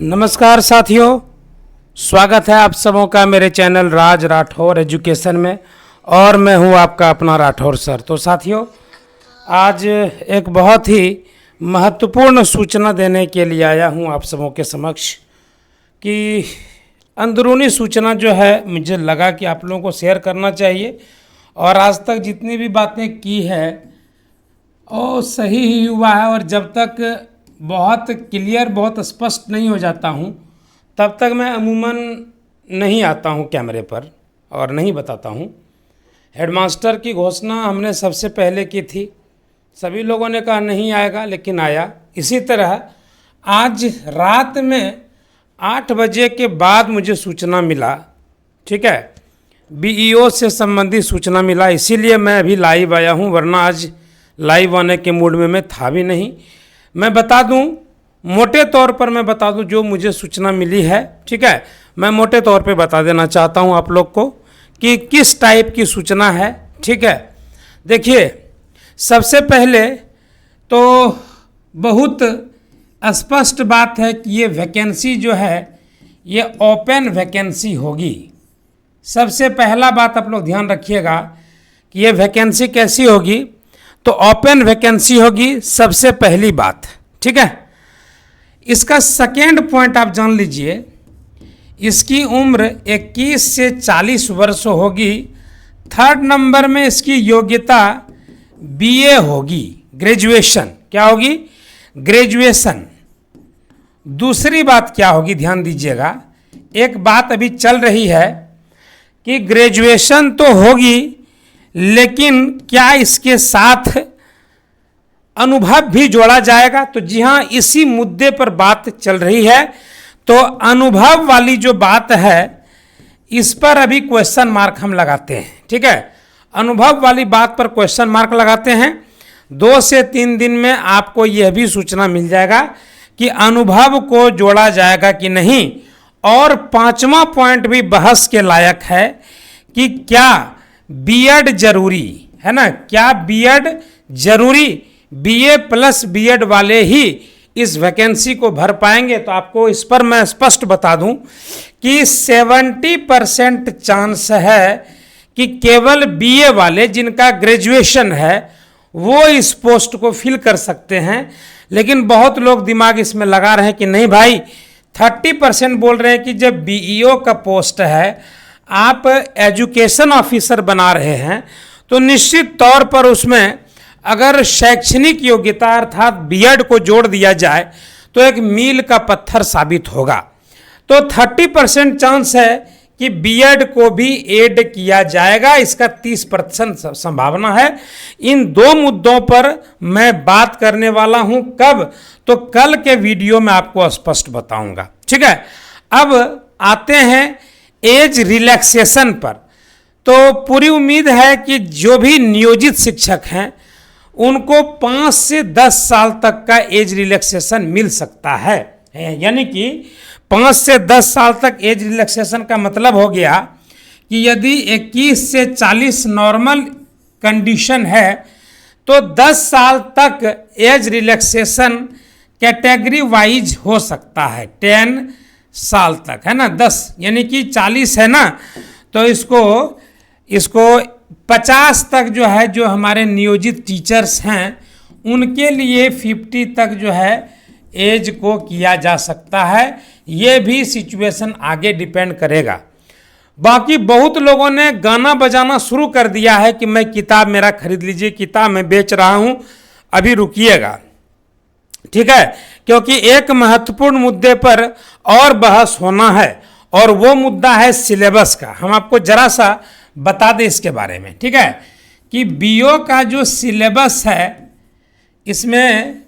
नमस्कार साथियों, स्वागत है आप सबों का मेरे चैनल राज राठौर एजुकेशन में। और मैं हूं आपका अपना राठौर सर। तो साथियों, आज एक बहुत ही महत्वपूर्ण सूचना देने के लिए आया हूं आप सबों के समक्ष कि अंदरूनी सूचना जो है मुझे लगा कि आप लोगों को शेयर करना चाहिए। और आज तक जितनी भी बातें की है वो सही ही हुआ है, और जब तक बहुत क्लियर, बहुत स्पष्ट नहीं हो जाता हूँ तब तक मैं अमूमन नहीं आता हूँ कैमरे पर और नहीं बताता हूँ। हेडमास्टर की घोषणा हमने सबसे पहले की थी, सभी लोगों ने कहा नहीं आएगा, लेकिन आया। इसी तरह आज रात में 8 बजे के बाद मुझे सूचना मिला, ठीक है, बीईओ से संबंधित सूचना मिला, इसीलिए मैं अभी लाइव आया हूँ, वरना आज लाइव आने के मूड में मैं था भी नहीं। मैं बता दूं, मोटे तौर पर मैं बता दूं जो मुझे सूचना मिली है, ठीक है। मैं मोटे तौर पे बता देना चाहता हूं आप लोग को कि किस टाइप की सूचना है, ठीक है। देखिए, सबसे पहले तो बहुत स्पष्ट बात है कि ये वैकेंसी जो है ये ओपन वैकेंसी होगी। सबसे पहला बात आप लोग ध्यान रखिएगा कि ये वैकेंसी कैसी होगी, तो ओपन वैकेंसी होगी, सबसे पहली बात, ठीक है। इसका सेकेंड पॉइंट आप जान लीजिए, इसकी उम्र 21 से 40 वर्ष होगी। थर्ड नंबर में इसकी योग्यता बीए होगी, ग्रेजुएशन। क्या होगी? ग्रेजुएशन। दूसरी बात क्या होगी, ध्यान दीजिएगा, एक बात अभी चल रही है कि ग्रेजुएशन तो होगी, लेकिन क्या इसके साथ अनुभव भी जोड़ा जाएगा? तो जी हाँ, इसी मुद्दे पर बात चल रही है। तो अनुभव वाली जो बात है इस पर अभी क्वेश्चन मार्क हम लगाते हैं, ठीक है। अनुभव वाली बात पर क्वेश्चन मार्क लगाते हैं। 2 से 3 दिन में आपको यह भी सूचना मिल जाएगा कि अनुभव को जोड़ा जाएगा कि नहीं। और 5वां पॉइंट भी बहस के लायक है कि क्या बीएड जरूरी है ना, क्या बीएड जरूरी? बीए प्लस बीएड वाले ही इस वैकेंसी को भर पाएंगे? तो आपको इस पर मैं स्पष्ट बता दूं कि 70% चांस है कि केवल बीए वाले जिनका ग्रेजुएशन है वो इस पोस्ट को फिल कर सकते हैं। लेकिन बहुत लोग दिमाग इसमें लगा रहे हैं कि नहीं भाई, 30% बोल रहे हैं कि जब बीईओ का पोस्ट है, आप एजुकेशन ऑफिसर बना रहे हैं, तो निश्चित तौर पर उसमें अगर शैक्षणिक योग्यता अर्थात बीएड को जोड़ दिया जाए तो एक मील का पत्थर साबित होगा। तो 30% चांस है कि बीएड को भी ऐड किया जाएगा, इसका 30% संभावना है। इन 2 मुद्दों पर मैं बात करने वाला हूं। कब? तो कल के वीडियो में आपको स्पष्ट बताऊंगा, ठीक है। अब आते हैं एज रिलैक्सेशन पर। तो पूरी उम्मीद है कि जो भी नियोजित शिक्षक हैं उनको 5 से 10 साल तक का एज रिलैक्सेशन मिल सकता है। यानी कि 5 से 10 साल तक एज रिलैक्सेशन का मतलब हो गया कि यदि 21 से 40 नॉर्मल कंडीशन है तो 10 साल तक एज रिलैक्सेशन कैटेगरी वाइज हो सकता है। 10 साल तक है ना, 10 यानी कि 40 है ना, तो इसको 50 तक जो है, जो हमारे नियोजित टीचर्स हैं उनके लिए 50 तक जो है एज को किया जा सकता है। ये भी सिचुएशन आगे डिपेंड करेगा। बाकी बहुत लोगों ने गाना बजाना शुरू कर दिया है कि मैं किताब मेरा खरीद लीजिए, किताब मैं बेच रहा हूं, अभी रुकिएगा, ठीक है, क्योंकि एक महत्वपूर्ण मुद्दे पर और बहस होना है, और वो मुद्दा है सिलेबस का। हम आपको जरा सा बता दें इसके बारे में, ठीक है, कि बीओ का जो सिलेबस है इसमें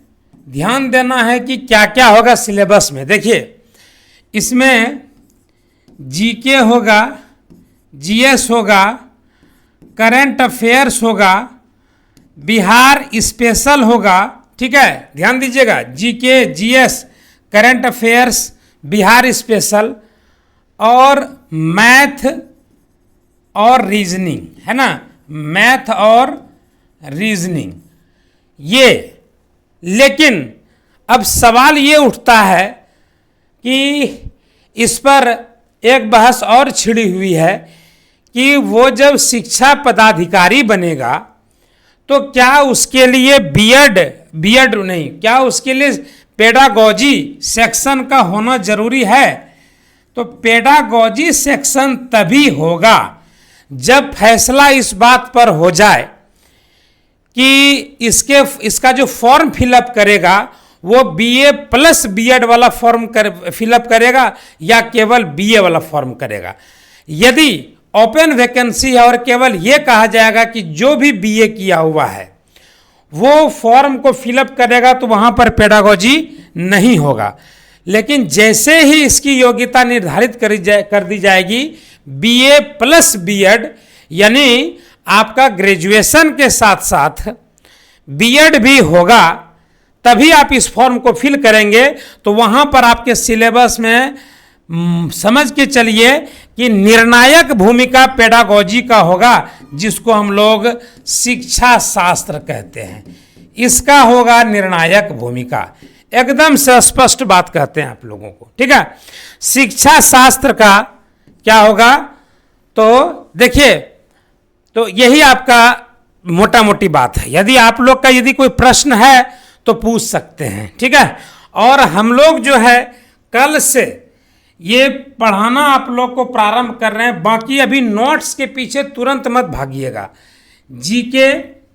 ध्यान देना है कि क्या क्या होगा सिलेबस में। देखिए, इसमें जीके होगा, जीएस होगा, करंट अफेयर्स होगा, बिहार स्पेशल होगा, ठीक है, ध्यान दीजिएगा, GK, GS, current affairs, Bihar special, और मैथ और रीजनिंग, है ना, मैथ और रीजनिंग ये। लेकिन अब सवाल ये उठता है कि इस पर एक बहस और छिड़ी हुई है कि वो जब शिक्षा पदाधिकारी बनेगा तो क्या उसके लिए बीएड नहीं, क्या उसके लिए पेडागॉजी सेक्शन का होना जरूरी है? तो पेडागॉजी सेक्शन तभी होगा जब फैसला इस बात पर हो जाए कि इसका जो फॉर्म फिलअप करेगा वो बीए प्लस बीएड वाला फॉर्म फिलअप करेगा या केवल बीए वाला फॉर्म करेगा। यदि ओपन वैकेंसी है और केवल ये कहा जाएगा कि जो भी बीए किया हुआ है वो फॉर्म को फिलअप करेगा तो वहां पर पेडागॉजी नहीं होगा। लेकिन जैसे ही इसकी योग्यता निर्धारित कर दी जाएगी बीए प्लस बीएड, यानी आपका ग्रेजुएशन के साथ साथ बीएड भी होगा, तभी आप इस फॉर्म को फिल करेंगे तो वहां पर आपके सिलेबस में समझ के चलिए कि निर्णायक भूमिका पेडागॉजी का होगा, जिसको हम लोग शिक्षा शास्त्र कहते हैं। इसका होगा निर्णायक भूमिका। एकदम से स्पष्ट बात कहते हैं आप लोगों को, ठीक है। शिक्षा शास्त्र का क्या होगा तो देखिए, तो यही आपका मोटा मोटी बात है। यदि आप लोग का यदि कोई प्रश्न है तो पूछ सकते हैं, ठीक है। और हम लोग जो है कल से ये पढ़ाना आप लोग को प्रारंभ कर रहे हैं। बाकी अभी नोट्स के पीछे तुरंत मत भागिएगा। GK,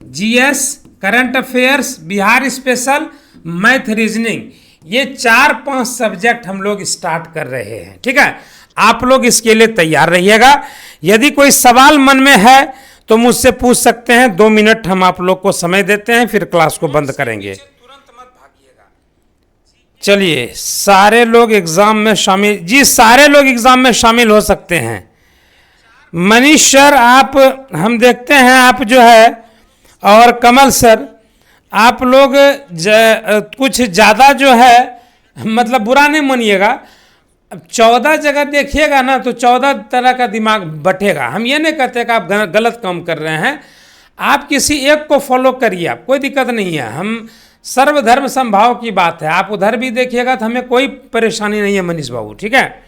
GS, current affairs, Bihar special, math, reasoning, ये 4-5 सब्जेक्ट हम लोग स्टार्ट कर रहे हैं, ठीक है। आप लोग इसके लिए तैयार रहिएगा। यदि कोई सवाल मन में है तो मुझसे पूछ सकते हैं। 2 मिनट हम आप लोग को समय देते हैं, फिर क्लास को बंद करेंगे। चलिए, सारे लोग एग्जाम में शामिल, जी सारे लोग एग्जाम में शामिल हो सकते हैं। मनीष सर आप, हम देखते हैं आप जो है, और कमल सर आप लोग कुछ ज़्यादा जो है, मतलब बुरा नहीं मानिएगा, अब 14 जगह देखिएगा ना तो 14 तरह का दिमाग बटेगा। हम ये नहीं कहते कि आप गलत काम कर रहे हैं, आप किसी एक को फॉलो करिए, आप कोई दिक्कत नहीं है। हम सर्वधर्म समभाव की बात है, आप उधर भी देखिएगा तो हमें कोई परेशानी नहीं है मनीष बाबू, ठीक है।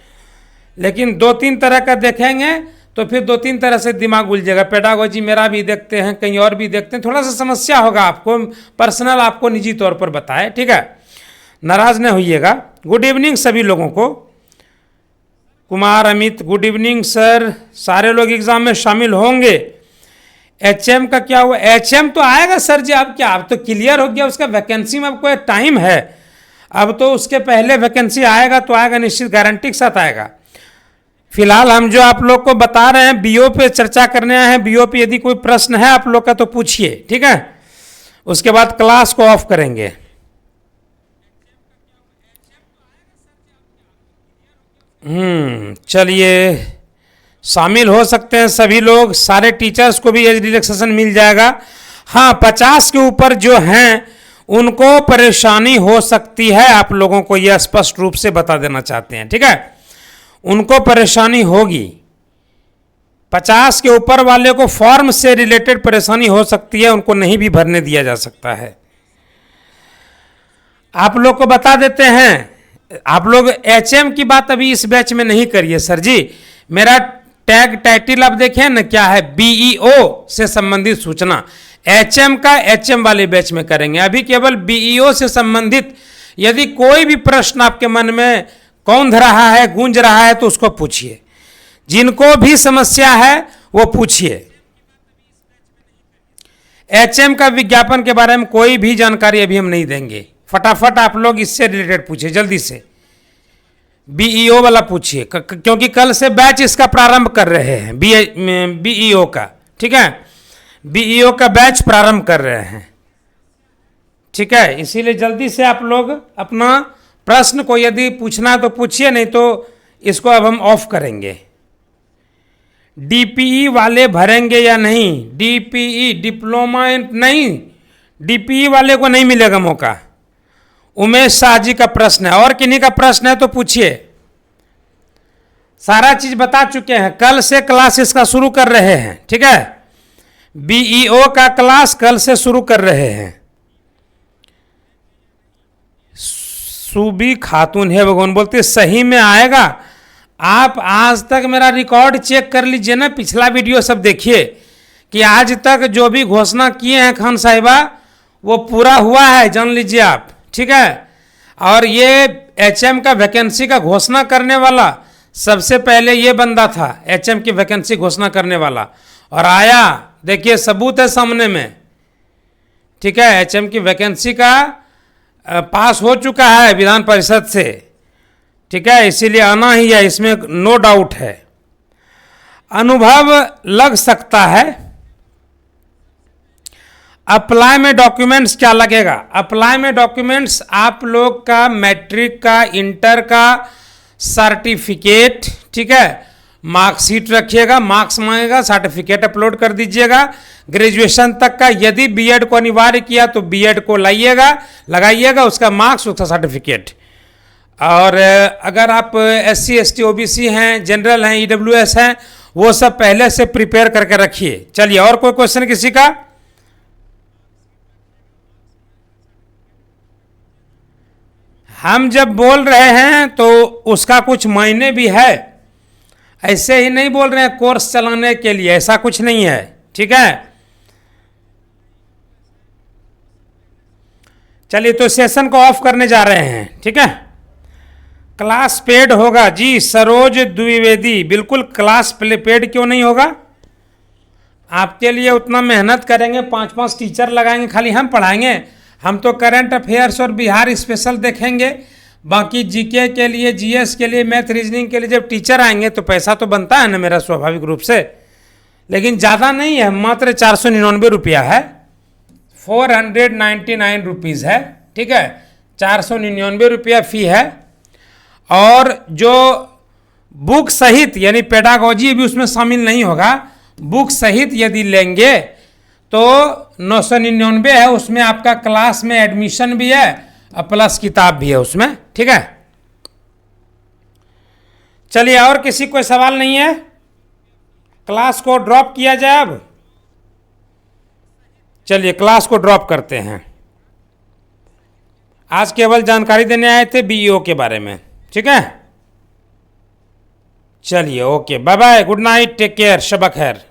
लेकिन 2-3 तरह का देखेंगे तो फिर 2-3 तरह से दिमाग उलझेगा। पेडागॉजी मेरा भी देखते हैं, कहीं और भी देखते हैं, थोड़ा सा समस्या होगा आपको, पर्सनल आपको निजी तौर पर बताए, ठीक है। नाराज न होइएगा। गुड इवनिंग सभी लोगों को। Kumar Amit good evening sir. सारे लोग एग्जाम में शामिल होंगे। एचएम का क्या हुआ? एचएम तो आएगा सर जी। अब क्या, अब तो क्लियर हो गया उसका वैकेंसी में, अब कोई टाइम है, अब तो उसके पहले वैकेंसी आएगा तो आएगा, निश्चित गारंटी के साथ आएगा। फिलहाल हम जो आप लोग को बता रहे हैं बीओ पे चर्चा करने आए हैं। बीओ पे यदि कोई प्रश्न है आप लोग का तो पूछिए, ठीक है। उसके बाद क्लास को ऑफ करेंगे। चलिए, शामिल हो सकते हैं सभी लोग। सारे टीचर्स को भी एज रिलैक्सेशन मिल जाएगा। हाँ, 50 के ऊपर जो हैं उनको परेशानी हो सकती है, आप लोगों को यह स्पष्ट रूप से बता देना चाहते हैं, ठीक है। उनको परेशानी होगी। 50 के ऊपर वाले को फॉर्म से रिलेटेड परेशानी हो सकती है, उनको नहीं भी भरने दिया जा सकता है। आप लोग को बता देते हैं, आप लोग एचएम की बात अभी इस बैच में नहीं करिए सर जी। मेरा टैग टाइटल आप देखें ना क्या है, बीईओ से संबंधित सूचना। एचएम का एचएम वाले बैच में करेंगे। अभी केवल बीईओ से संबंधित यदि कोई भी प्रश्न आपके मन में कौंध रहा है, गूंज रहा है तो उसको पूछिए। जिनको भी समस्या है वो पूछिए। एचएम का विज्ञापन के बारे में कोई भी जानकारी अभी हम नहीं देंगे। फटाफट आप लोग इससे रिलेटेड पूछिए, जल्दी से बीईओ वाला पूछिए, क्योंकि कल से बैच इसका प्रारंभ कर रहे हैं बीईओ का, ठीक है। बीईओ का बैच प्रारंभ कर रहे हैं, ठीक है। इसीलिए जल्दी से आप लोग अपना प्रश्न को यदि पूछना है तो पूछिए, नहीं तो इसको अब हम ऑफ करेंगे। डीपीई वाले भरेंगे या नहीं? डीपीई डिप्लोमा नहीं, डीपीई वाले को नहीं मिलेगा मौका। उमेश शाह जी का प्रश्न है, और किन्हीं का प्रश्न है तो पूछिए। सारा चीज बता चुके हैं। कल से क्लास इसका शुरू कर रहे हैं, ठीक है। बीईओ का क्लास कल से शुरू कर रहे हैं। सूबी खातून है भगवान बोलते सही में आएगा। आप आज तक मेरा रिकॉर्ड चेक कर लीजिए ना, पिछला वीडियो सब देखिए कि आज तक जो भी घोषणा किए हैं खान साहिबा वो पूरा हुआ है, जान लीजिए आप, ठीक है। और ये एचएम का वैकेंसी का घोषणा करने वाला सबसे पहले ये बंदा था, एचएम की वैकेंसी घोषणा करने वाला, और आया, देखिए सबूत है सामने में, ठीक है। एचएम की वैकेंसी का पास हो चुका है विधान परिषद से, ठीक है, इसीलिए आना ही है, इसमें नो डाउट है। अनुभव लग सकता है। अप्लाई में डॉक्यूमेंट्स क्या लगेगा? अप्लाई में डॉक्यूमेंट्स आप लोग का मैट्रिक का, इंटर का सर्टिफिकेट, ठीक है, मार्कशीट रखिएगा, मार्क्स मांगेगा, सर्टिफिकेट अपलोड कर दीजिएगा। ग्रेजुएशन तक का यदि बीएड को अनिवार्य किया तो बीएड को लाइएगा, लगाइएगा, उसका मार्क्स, उसका सर्टिफिकेट। और अगर आप एससी एसटी ओबीसी हैं, जनरल हैं, ईडब्ल्यूएस हैं, वो सब पहले से प्रिपेयर करके रखिए। चलिए, और कोई क्वेश्चन किसी का? हम जब बोल रहे हैं तो उसका कुछ मायने भी है, ऐसे ही नहीं बोल रहे हैं कोर्स चलाने के लिए, ऐसा कुछ नहीं है, ठीक है। चलिए, तो सेशन को ऑफ करने जा रहे हैं, ठीक है। क्लास पेड होगा जी, सरोज द्विवेदी, बिल्कुल क्लास पेड क्यों नहीं होगा? आपके लिए उतना मेहनत करेंगे, 5-5 टीचर लगाएंगे, खाली हम पढ़ाएंगे? हम तो करंट अफेयर्स और बिहार स्पेशल देखेंगे, बाकी जीके के लिए, जीएस के लिए, मैथ रीजनिंग के लिए जब टीचर आएंगे तो पैसा तो बनता है ना मेरा, स्वाभाविक रूप से, लेकिन ज़्यादा नहीं है, मात्र 499 रुपया है, 499 रुपीज़ है, ठीक है, 499 रुपया फ़ी है। और जो बुक सहित यानी पेडागोजी भी उसमें शामिल नहीं होगा, बुक सहित यदि लेंगे तो 999 है, उसमें आपका क्लास में एडमिशन भी है और प्लस किताब भी है उसमें, ठीक है। चलिए, और किसी कोई सवाल नहीं है? क्लास को ड्रॉप किया जाए अब? चलिए, क्लास को ड्रॉप करते हैं। आज केवल जानकारी देने आए थे बीईओ के बारे में, ठीक है। चलिए, okay, bye bye, good night, take care, शब खैर।